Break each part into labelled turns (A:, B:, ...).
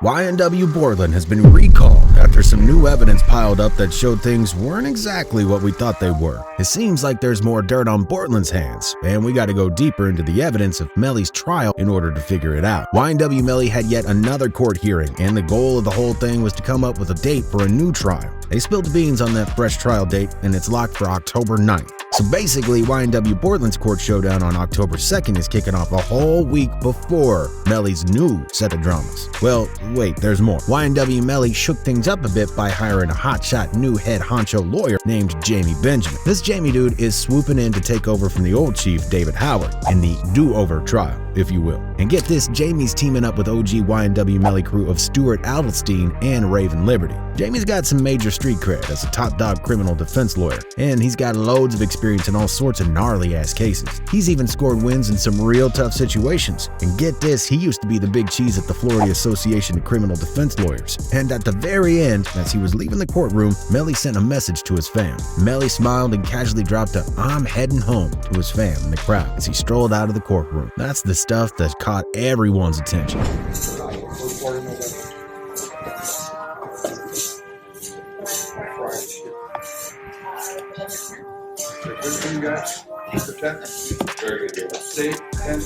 A: YNW Bortlen has been recalled after some new evidence piled up that showed things weren't exactly what we thought they were. It seems like there's more dirt on Bortlen's hands, and we gotta go deeper into the evidence of Melly's trial in order to figure it out. YNW Melly had yet another court hearing, and the goal of the whole thing was to come up with a date for a new trial. They spilled the beans on that fresh trial date, and it's locked for October 9th. So basically, YNW Bortlen's court showdown on October 2nd is kicking off a whole week before Melly's new set of dramas. Well, wait, there's more. YNW Melly shook things up a bit by hiring a hotshot new head honcho lawyer named Jamie Benjamin. This Jamie dude is swooping in to take over from the old chief, David Howard, in the do-over trial, if you will. And get this, Jamie's teaming up with OG YNW Melly crew of Stuart Aldelstein and Raven Liberty. Jamie's got some major street cred as a top dog criminal defense lawyer, and he's got loads of experience in all sorts of gnarly ass cases. He's even scored wins in some real tough situations. And get this, he used to be the big cheese at the Florida Association of Criminal Defense Lawyers. And at the very end, as he was leaving the courtroom, Melly sent a message to his fam. Melly smiled and casually dropped a "I'm heading home" to his fam in the crowd as he strolled out of the courtroom. That's the stuff that caught everyone's attention.
B: You guys, protect. Very good. Safe and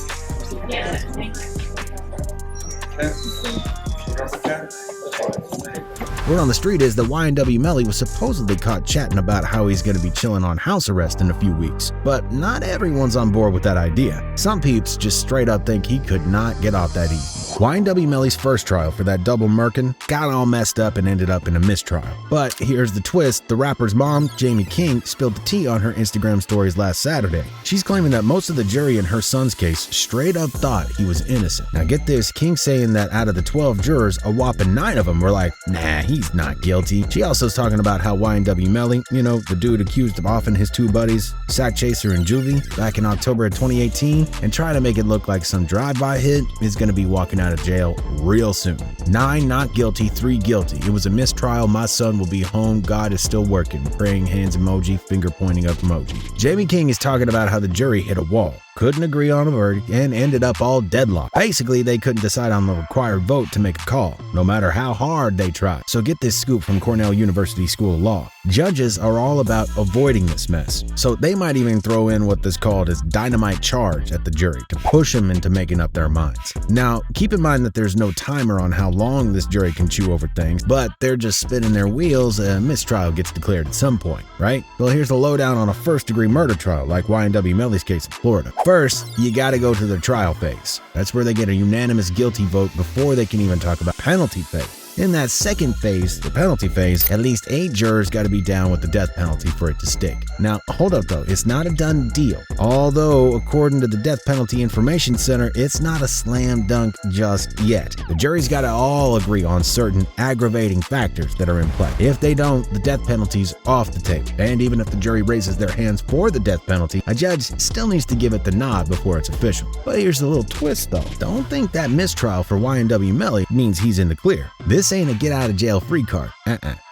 A: Word on the street is that YNW Melly was supposedly caught chatting about how he's going to be chilling on house arrest in a few weeks. But not everyone's on board with that idea. Some peeps just straight up think he could not get off that easy. YNW Melly's first trial for that double murking got all messed up and ended up in a mistrial. But here's the twist, the rapper's mom, Jamie King, spilled the tea on her Instagram stories last Saturday. She's claiming that most of the jury in her son's case straight up thought he was innocent. Now get this, King saying that out of the 12 jurors, a whopping 9 of them were like, nah, he's not guilty. She also is talking about how YNW Melly, you know, the dude accused of offing his 2 buddies, Sack Chaser and Juvie, back in October of 2018, and trying to make it look like some drive-by hit, is going to be walking out of jail real soon. 9 not guilty, 3 guilty. It was a mistrial. My son will be home. God is still working. Praying hands emoji, finger pointing up emoji. Jamie King is talking about how the jury hit a wall, couldn't agree on a verdict, and ended up all deadlocked. Basically, they couldn't decide on the required vote to make a call, no matter how hard they tried. So get this scoop from Cornell University School of Law. Judges are all about avoiding this mess, so they might even throw in what is called as dynamite charge at the jury to push them into making up their minds. Now, keep in mind that there's no timer on how long this jury can chew over things, but they're just spinning their wheels. A mistrial gets declared at some point, right? Well, here's the lowdown on a first-degree murder trial like YNW Melly's case in Florida. First, you gotta go to the trial phase. That's where they get a unanimous guilty vote before they can even talk about penalty phase. In that second phase, the penalty phase, at least 8 jurors got to be down with the death penalty for it to stick. Now, hold up though, it's not a done deal. Although, according to the Death Penalty Information Center, it's not a slam dunk just yet. The jury's got to all agree on certain aggravating factors that are in play. If they don't, the death penalty's off the table. And even if the jury raises their hands for the death penalty, a judge still needs to give it the nod before it's official. But here's the little twist though. Don't think that mistrial for YNW Melly means he's in the clear. This ain't a get out of jail free card.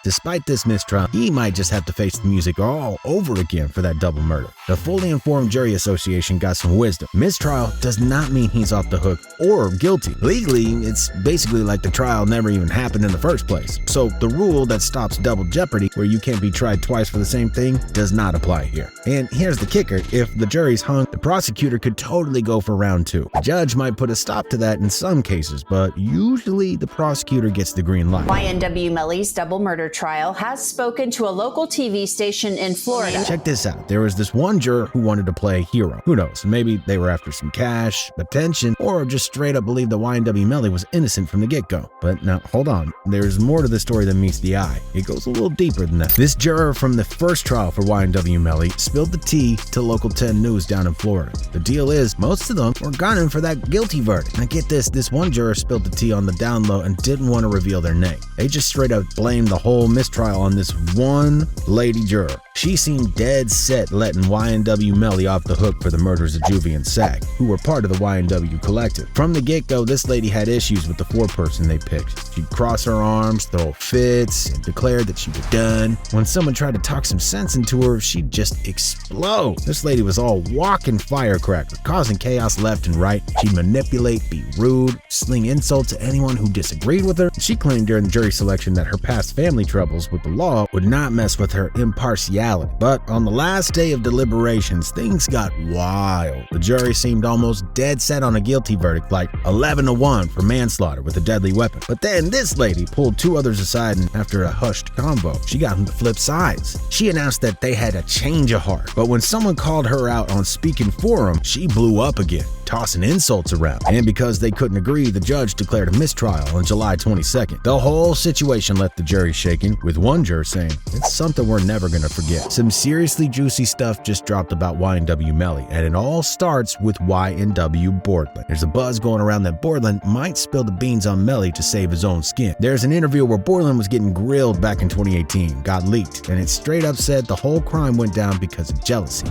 A: Despite this mistrial, he might just have to face the music all over again for that double murder. The Fully Informed Jury Association got some wisdom. Mistrial does not mean he's off the hook or guilty. Legally, it's basically like the trial never even happened in the first place. So the rule that stops double jeopardy, where you can't be tried twice for the same thing, does not apply here. And here's the kicker, if the jury's hung, the prosecutor could totally go for round 2. The judge might put a stop to that in some cases, but usually the prosecutor gets the green light.
C: YNW Melly's double murder trial has spoken to a local TV station in Florida.
A: Check this out. There was this one juror who wanted to play hero. Who knows? Maybe they were after some cash, attention, or just straight up believed that YNW Melly was innocent from the get-go. But now, hold on. There's more to the story than meets the eye. It goes a little deeper than that. This juror from the first trial for YNW Melly spilled the tea to Local 10 News down in Florida. The deal is, most of them were gunning for that guilty verdict. Now get this one juror spilled the tea on the down low and didn't want to reveal their name. They just straight up blamed the whole mistrial on this one lady juror. She seemed dead set letting YNW Melly off the hook for the murders of Juvie and Sag, who were part of the YNW collective. From the get-go, this lady had issues with the foreperson they picked. She'd cross her arms, throw fits, and declared that she was done. When someone tried to talk some sense into her, she'd just explode. This lady was all walking firecracker, causing chaos left and right. She'd manipulate, be rude, sling insults at anyone who disagreed with her. She claimed during the jury selection that her past family troubles with the law would not mess with her impartiality. But on the last day of deliberations, things got wild. The jury seemed almost dead set on a guilty verdict, like 11-1 for manslaughter with a deadly weapon. But then this lady pulled two others aside, and after a hushed convo, she got them to flip sides. She announced that they had a change of heart. But when someone called her out on speaking for them, she blew up again, tossing insults around. And because they couldn't agree, the judge declared a mistrial on July 22nd. The whole situation left the jury shaking, with one juror saying, "It's something we're never gonna forget." Some seriously juicy stuff just dropped about YNW Melly, and it all starts with YNW Bortlen. There's a buzz going around that Bortlen might spill the beans on Melly to save his own skin. There's an interview where Bortlen was getting grilled back in 2018, got leaked, and it straight up said the whole crime went down because of jealousy.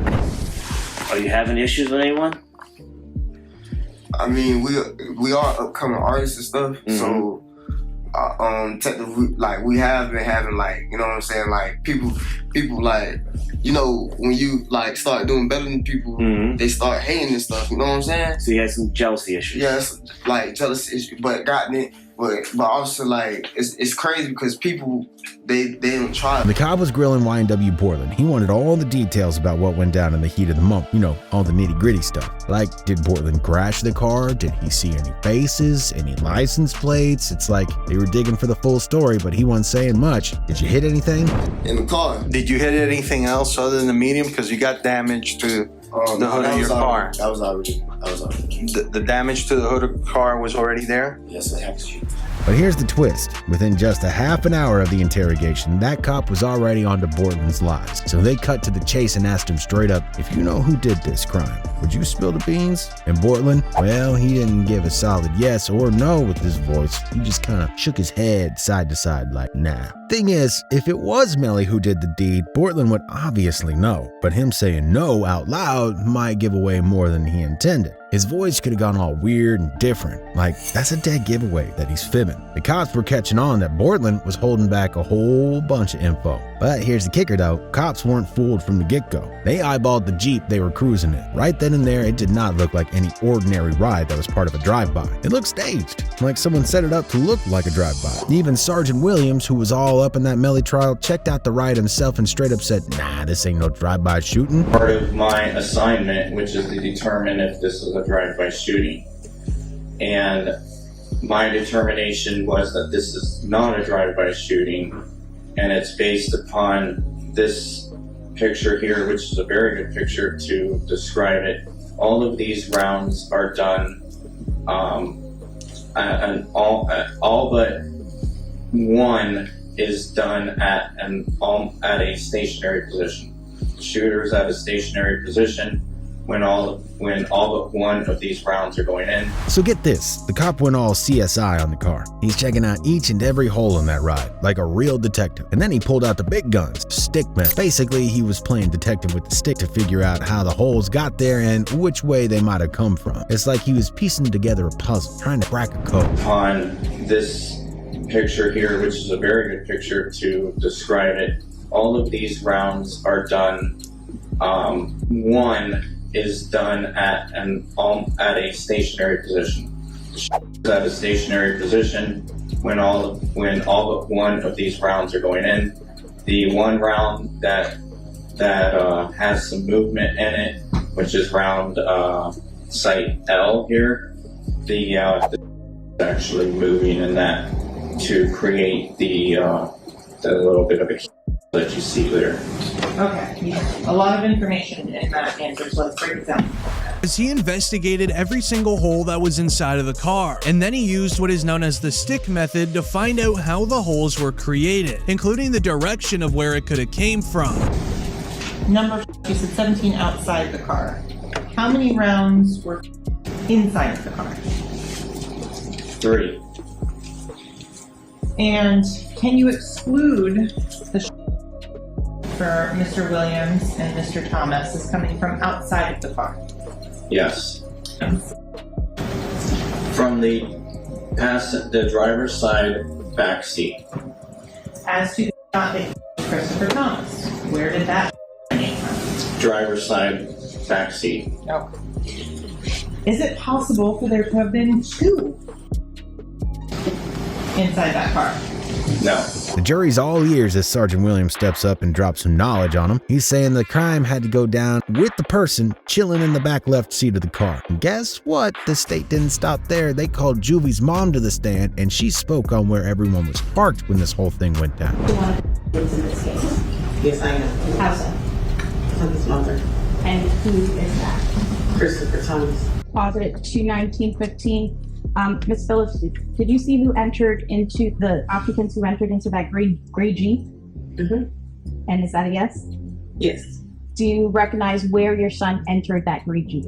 D: Are you having issues with anyone?
E: I mean, we are upcoming artists and stuff, so technically, like, we have been having, like, you know what I'm saying, like, people like, you know, when you like start doing better than people, they start hating and stuff, you know what I'm saying?
D: So you had some jealousy issues.
E: Yeah, it's like jealousy issues, but also, like, it's crazy because people, they don't try.
A: The cop was grilling YNW Bortlen. He wanted all the details about what went down in the heat of the moment. You know, all the nitty-gritty stuff. Like, did Bortlen crash the car? Did he see any faces? Any license plates? It's like they were digging for the full story, but he wasn't saying much. Did you hit anything?
E: In the car.
F: Did you hit anything else other than the medium? Because you got damage to the hood of your car.
E: That was already.
F: The damage to the hood of the car was already there?
E: Yes, it has.
A: But here's the twist. Within just a half an hour of the interrogation, that cop was already onto Bortlen's lies. So they cut to the chase and asked him straight up, "If you know who did this crime, would you spill the beans?" And Bortlen, well, he didn't give a solid yes or no with his voice. He just kind of shook his head side to side like, nah. Thing is, if it was Melly who did the deed, Bortlen would obviously know. But him saying no out loud might give away more than he intended. His voice could have gone all weird and different. Like, that's a dead giveaway that he's fibbing. The cops were catching on that Bortlen was holding back a whole bunch of info. But here's the kicker though, cops weren't fooled from the get-go. They eyeballed the Jeep they were cruising in. Right then and there, it did not look like any ordinary ride that was part of a drive-by. It looked staged, like someone set it up to look like a drive-by. Even Sergeant Williams, who was all up in that Melly trial, checked out the ride himself and straight up said, "Nah, this ain't no drive-by shooting."
G: Part of my assignment, which is to determine if this is a drive-by shooting. And my determination was that this is not a drive-by shooting, and it's based upon this picture here, which is a very good picture to describe it. All of these rounds are done, and all but one is done at a stationary position. The shooter is at a stationary position when all but one of these rounds are going in.
A: So get this, the cop went all CSI on the car. He's checking out each and every hole in that ride, like a real detective. And then he pulled out the big guns, stick method. Basically, he was playing detective with the stick to figure out how the holes got there and which way they might have come from. It's like he was piecing together a puzzle, trying to crack a code.
G: On this picture here, which is a very good picture to describe it, all of these rounds are done, one is done at a stationary position. At a stationary position when all but one of these rounds are going in. The one round that has some movement in it, which is round site L here, the actually moving in that to create the little bit of a that you see there.
H: Okay, a lot of information in that answer, so let's break it down.
I: As he investigated every single hole that was inside of the car, and then he used what is known as the stick method to find out how the holes were created, including the direction of where it could have came from.
H: Number, you said 17 outside the car. How many rounds were inside of the car?
G: 3.
H: And can you exclude the for Mr. Williams and Mr. Thomas is coming from outside of the car.
G: Yes. From the driver's side back seat.
H: As to the shot that Christopher Thomas, where did that come from?
G: Driver's side back seat.
H: No. Is it possible for there to have been two inside that car?
G: No.
A: The jury's all ears as Sergeant Williams steps up and drops some knowledge on him. He's saying the crime had to go down with the person chilling in the back left seat of the car. And guess what? The state didn't stop there. They called Juvie's mom to the stand, and she spoke on where everyone was parked when this whole thing went down.
J: In this case.
K: Yes, I know.
J: How so?
K: I'm his mother.
J: And who is that?
K: Christopher Thomas.
J: Closet 21915. Ms. Phillips, did you see who entered into the occupants who entered into that gray Jeep?
K: Mm-hmm.
J: And is that a yes?
K: Yes.
J: Do you recognize where your son entered that gray Jeep?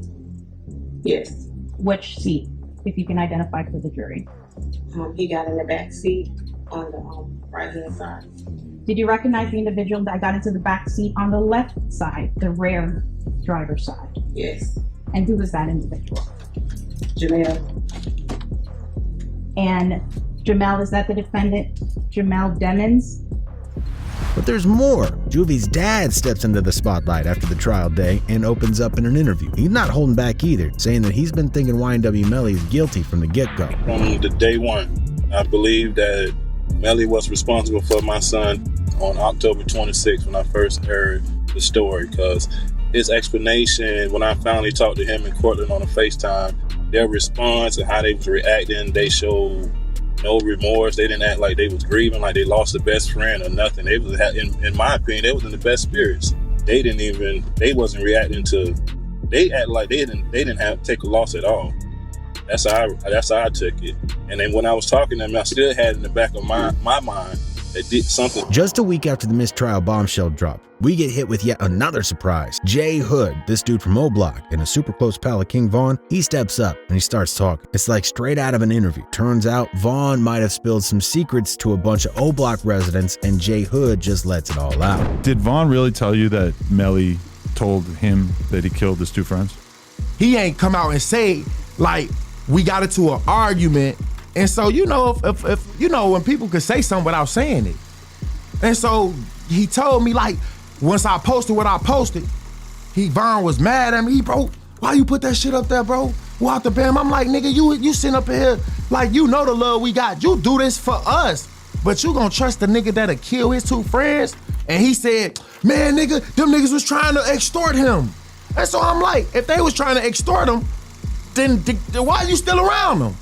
K: Yes.
J: Which seat, if you can identify for the jury?
K: He got in the back seat on the right-hand side.
J: Did you recognize the individual that got into the back seat on the left side, the rear driver's side?
K: Yes.
J: And who was that individual?
K: Jamel.
J: And Jamel, is that the defendant, Jamel Demons?
A: But there's more. Juvie's dad steps into the spotlight after the trial day and opens up in an interview. He's not holding back either, saying that he's been thinking YNW Melly is guilty from the get-go.
L: From the day one, I believe that Melly was responsible for my son on October 26th when I first heard the story, because his explanation when I finally talked to him and Cortland on a FaceTime, their response and how they was reacting, they showed no remorse. They didn't act like they was grieving, like they lost a best friend or nothing. They was, in my opinion, they was in the best spirits. They wasn't reacting to, they act like they didn't have to take a loss at all. That's how I took it. And then when I was talking to them, I still had in the back of my mind that did something.
A: Just a week after the mistrial bombshell dropped, we get hit with yet another surprise. Jay Hood, this dude from O-Block and a super close pal of King Vaughn, he steps up and he starts talking. It's like straight out of an interview. Turns out Vaughn might have spilled some secrets to a bunch of O-Block residents, and Jay Hood just lets it all out.
M: Did Vaughn really tell you that Melly told him that he killed his two friends?
N: He ain't come out and say, like, we got into an argument. And so, you know, if you know, when people could say something without saying it. And so he told me, like, once I posted what I posted, Vaughn was mad at me. Bro, why you put that shit up there, bro? What the bam? I'm like, nigga, you sitting up here, like, you know the love we got. You do this for us, but you gonna trust the nigga that'll kill his two friends? And he said, man, nigga, them niggas was trying to extort him. And so I'm like, if they was trying to extort him, then why are you still around them?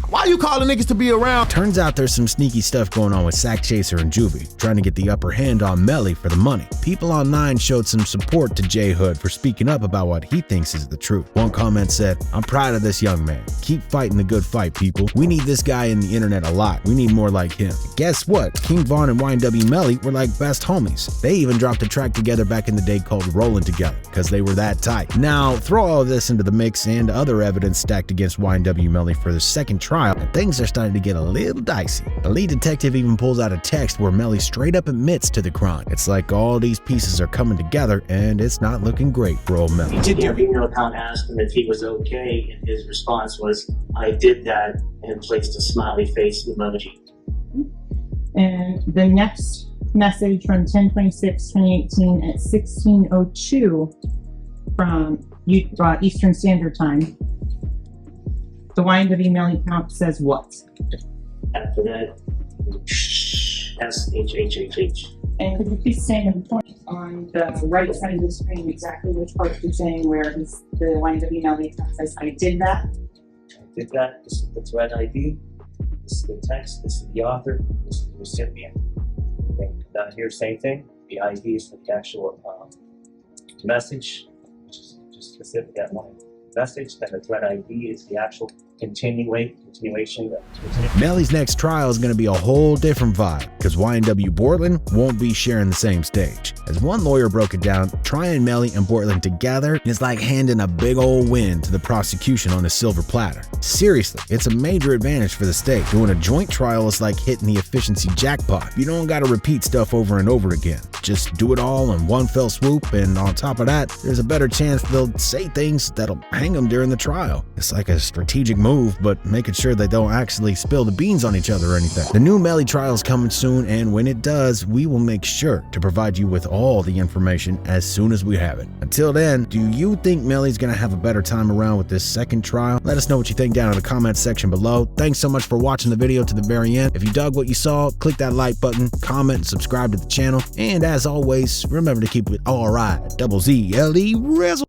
N: Why you calling niggas to be around?
A: Turns out there's some sneaky stuff going on with Sack Chaser and Juvie, trying to get the upper hand on Melly for the money. People online showed some support to Jay Hood for speaking up about what he thinks is the truth. One comment said, I'm proud of this young man. Keep fighting the good fight, people. We need this guy in the internet a lot. We need more like him. Guess what? King Vaughn and YNW Melly were like best homies. They even dropped a track together back in the day called Rollin' Together, because they were that tight. Now, throw all of this into the mix and other evidence stacked against YNW Melly for the second trial, and things are starting to get a little dicey. The lead detective even pulls out a text where Melly straight up admits to the crime. It's like all these pieces are coming together, and it's not looking great for old Melly.
D: The email account asked him if he was okay, and his response was, I did that, and placed a smiley face emoji.
H: And the next message from 10/26/2018 at 16:02 from Eastern Standard Time. The YNW Melly account says what?
D: After that, SHHHH.
H: And could you please stand and point on the right side of the screen exactly which part you're saying where the YNW Melly account says, I did that?
D: I did that. This is the thread ID. This is the text. This is the author. This is the recipient. And down here, same thing. The ID is for the actual message, which is just specific that one message. Then the thread ID is the actual continuation.
A: Melly's next trial is going to be a whole different vibe, because YNW Bortlen won't be sharing the same stage. As one lawyer broke it down, trying Melly and Bortlen together is like handing a big old win to the prosecution on a silver platter. Seriously, it's a major advantage for the state. Doing a joint trial is like hitting the efficiency jackpot. You don't got to repeat stuff over and over again. just do it all in one fell swoop, and on top of that, there's a better chance they'll say things that'll hang them during the trial. It's like a strategic move, but making sure they don't actually spill the beans on each other or anything. The new Melly trial is coming soon, and when it does, we will make sure to provide you with all the information as soon as we have it. Until then, do you think Melly's gonna have a better time around with this second trial? Let us know what you think down in the comments section below. Thanks so much for watching the video to the very end. If you dug what you saw, click that like button, comment, and subscribe to the channel. And as always, remember to keep it RIZZLE RIZZLE.